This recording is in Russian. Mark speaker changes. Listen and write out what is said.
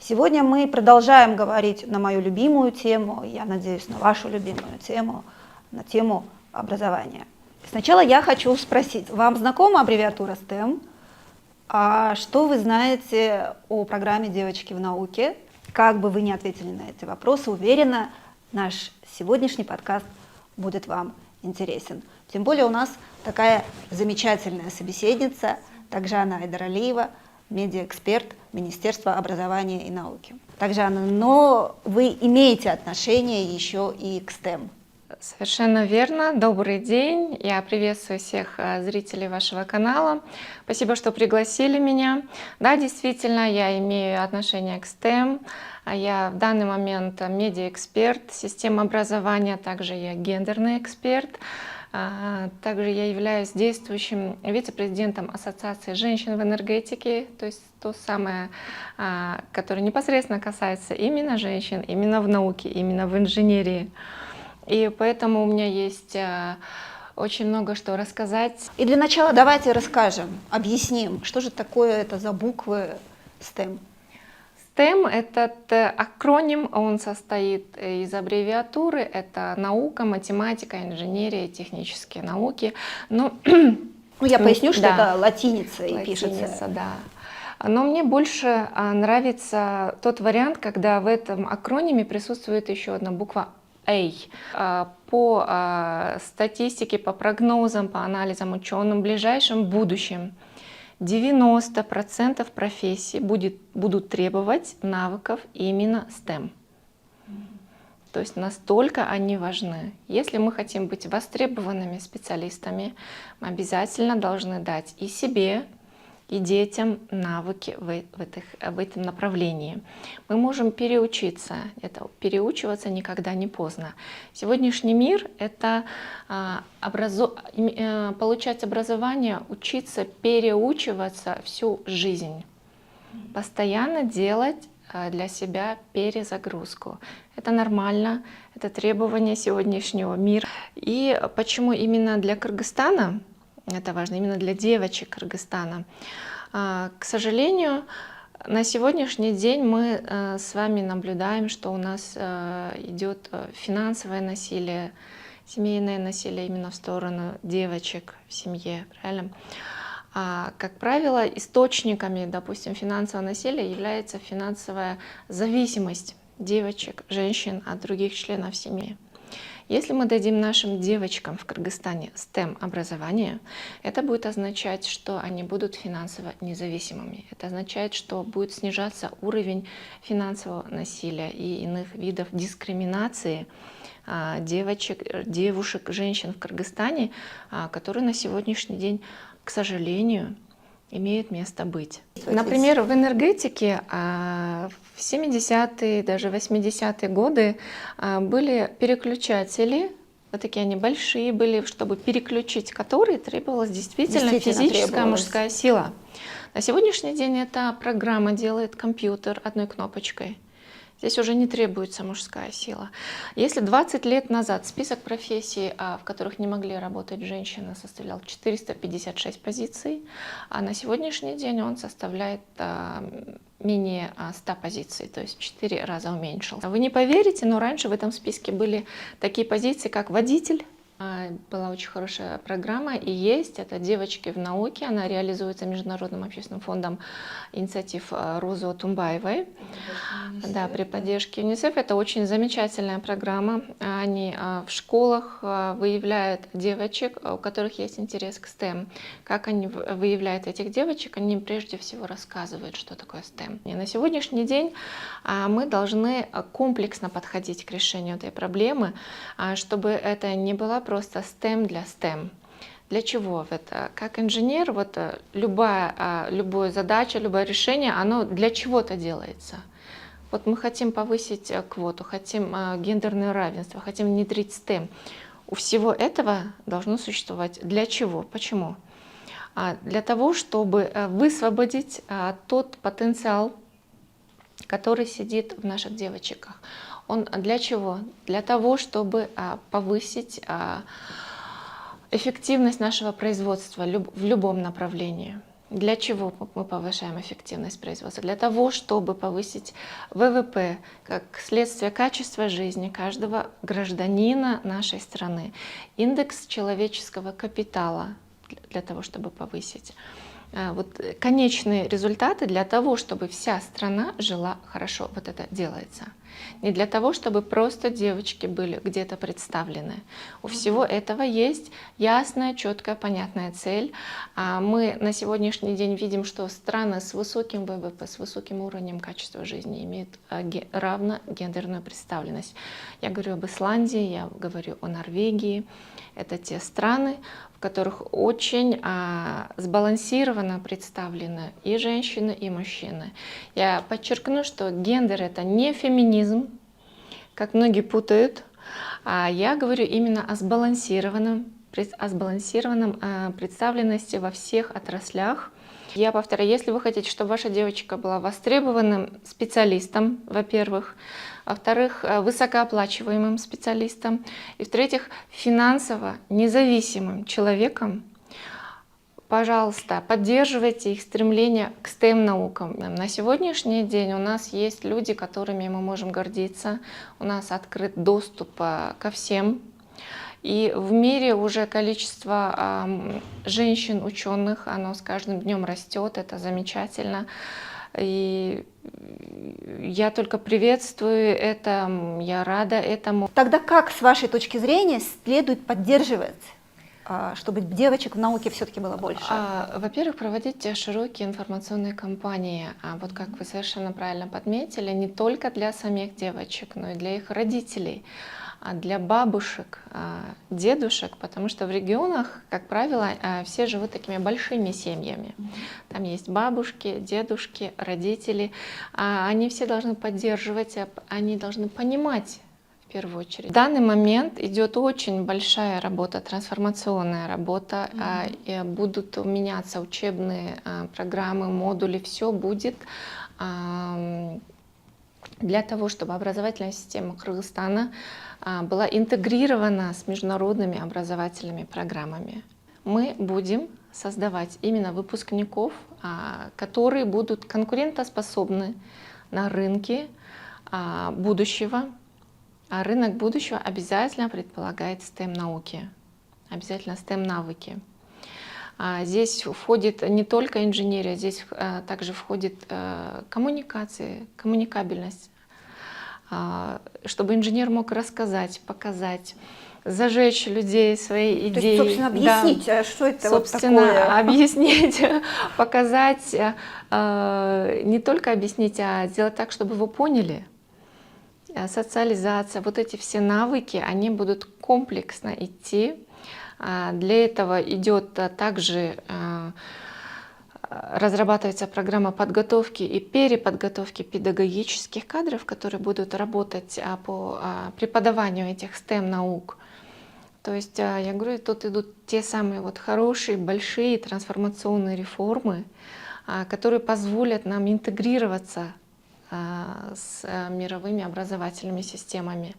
Speaker 1: Сегодня мы продолжаем говорить на мою любимую тему, я надеюсь, на вашу любимую тему, на тему образования. Сначала я хочу спросить, вам знакома аббревиатура STEM? А что вы знаете о программе «Девочки в науке»? Как бы вы ни ответили на эти вопросы, уверена, наш сегодняшний подкаст будет вам интересен. Тем более у нас такая замечательная собеседница, Такжана Айдаралиева, медиаэксперт Министерства образования и науки. Такжана, но вы имеете отношение еще и к STEM.
Speaker 2: Совершенно верно. Добрый день. Я приветствую всех зрителей вашего канала. Спасибо, что пригласили меня. Да, действительно, я имею отношение к STEM. Я в данный момент медиаэксперт системы образования, также я гендерный эксперт. Также я являюсь действующим вице-президентом Ассоциации женщин в энергетике, то есть то самое, которое непосредственно касается именно женщин, именно в науке, именно в инженерии. И поэтому у меня есть очень много что рассказать.
Speaker 1: И для начала давайте расскажем, объясним, что же такое это за буквы STEM.
Speaker 2: STEM — этот акроним, он состоит из аббревиатуры, это наука, математика, инженерия, технические науки.
Speaker 1: Ну, я поясню, что это латиница и пишется.
Speaker 2: Да. Но мне больше нравится тот вариант, когда в этом акрониме присутствует еще одна буква A. По статистике, по прогнозам, по анализам ученым, в ближайшем будущем 90% профессий будут требовать навыков именно STEM. То есть настолько они важны. Если мы хотим быть востребованными специалистами, мы обязательно должны дать и себе, и детям навыки в этом направлении. Мы можем переучиться. Переучиваться никогда не поздно. Сегодняшний мир — это получать образование, учиться, переучиваться всю жизнь. Постоянно делать для себя перезагрузку. Это нормально, это требование сегодняшнего мира. И почему именно для Кыргызстана это важно, именно для девочек Кыргызстана? К сожалению, на сегодняшний день мы с вами наблюдаем, что у нас идет финансовое насилие, семейное насилие именно в сторону девочек в семье, правильно? Как правило, источниками, допустим, финансового насилия является финансовая зависимость девочек, женщин от других членов семьи. Если мы дадим нашим девочкам в Кыргызстане STEM образование, это будет означать, что они будут финансово независимыми. Это означает, что будет снижаться уровень финансового насилия и иных видов дискриминации девушек, женщин в Кыргызстане, которые на сегодняшний день, к сожалению, имеют место быть. Например, в энергетике в 70-е, даже 80-е годы были переключатели, вот такие они большие были, чтобы переключить которые требовалась действительно физическая мужская сила. На сегодняшний день эта программа делает компьютер одной кнопочкой. Здесь уже не требуется мужская сила. Если 20 лет назад список профессий, в которых не могли работать женщины, составлял 456 позиций, а на сегодняшний день он составляет менее 100 позиций, то есть в 4 раза уменьшился. Вы не поверите, но раньше в этом списке были такие позиции, как водитель. Была очень хорошая программа и есть, это «Девочки в науке», она реализуется Международным общественным фондом инициатив Розы Отумбаевой, да, при поддержке ЮНИСЕФ. Это очень замечательная программа, они в школах выявляют девочек, у которых есть интерес к STEM. Как они выявляют этих девочек? Они прежде всего рассказывают, что такое STEM. И на сегодняшний день мы должны комплексно подходить к решению этой проблемы, чтобы это не была просто STEM для STEM. Для чего это? Как инженер, любая задача, любое решение, оно для чего-то делается. Вот мы хотим повысить квоту, хотим гендерное равенство, хотим внедрить STEM. У всего этого должно существовать. Для чего? Почему? Для того, чтобы высвободить тот потенциал, который сидит в наших девочках. Он для чего? Для того, чтобы повысить эффективность нашего производства в любом направлении. Для чего мы повышаем эффективность производства? Для того, чтобы повысить ВВП, как следствие качества жизни каждого гражданина нашей страны. Индекс человеческого капитала для того, чтобы повысить. Вот конечные результаты для того, чтобы вся страна жила хорошо. Вот это делается. Не для того, чтобы просто девочки были где-то представлены. У всего этого есть ясная, четкая, понятная цель. Мы на сегодняшний день видим, что страны с высоким ВВП, с высоким уровнем качества жизни имеют равно гендерную представленность. Я говорю об Исландии, я говорю о Норвегии. Это те страны, в которых очень сбалансированно представлены и женщины, и мужчины. Я подчеркну, что гендер — это не феминизм, как многие путают, а я говорю именно о сбалансированном представленности во всех отраслях. Я повторяю, если вы хотите, чтобы ваша девочка была востребованным специалистом, во-первых, во-вторых, высокооплачиваемым специалистом, и в-третьих, финансово независимым человеком, пожалуйста, поддерживайте их стремление к STEM-наукам. На сегодняшний день у нас есть люди, которыми мы можем гордиться, у нас открыт доступ ко всем. И в мире уже количество женщин-ученых, оно с каждым днем растет, это замечательно. И я только приветствую это, я рада этому.
Speaker 1: Тогда как, с вашей точки зрения, следует поддерживать, чтобы девочек в науке все-таки было больше?
Speaker 2: Во-первых, проводить широкие информационные кампании. Вот как вы совершенно правильно подметили, не только для самих девочек, но и для их родителей, для бабушек, дедушек, потому что в регионах, как правило, все живут такими большими семьями. Там есть бабушки, дедушки, родители. Они все должны поддерживать, они должны понимать, в первую очередь. В данный момент идет очень большая работа, трансформационная работа. Будут меняться учебные программы, модули, все будет для того, чтобы образовательная система Кыргызстана была интегрирована с международными образовательными программами. Мы будем создавать именно выпускников, которые будут конкурентоспособны на рынке будущего. А рынок будущего обязательно предполагает STEM-науки, обязательно STEM-навыки. Здесь входит не только инженерия, здесь также входит коммуникации, коммуникабельность, чтобы инженер мог рассказать, показать, зажечь людей своей идеей.
Speaker 1: То есть, собственно, объяснить,
Speaker 2: да.
Speaker 1: что это
Speaker 2: Собственно,
Speaker 1: вот такое.
Speaker 2: объяснить, показать, не только объяснить, а сделать так, чтобы вы поняли. Социализация, вот эти все навыки, они будут комплексно идти. Для этого идет также разрабатывается программа подготовки и переподготовки педагогических кадров, которые будут работать по преподаванию этих STEM-наук. То есть, я говорю, тут идут те самые вот хорошие, большие трансформационные реформы, которые позволят нам интегрироваться с мировыми образовательными системами.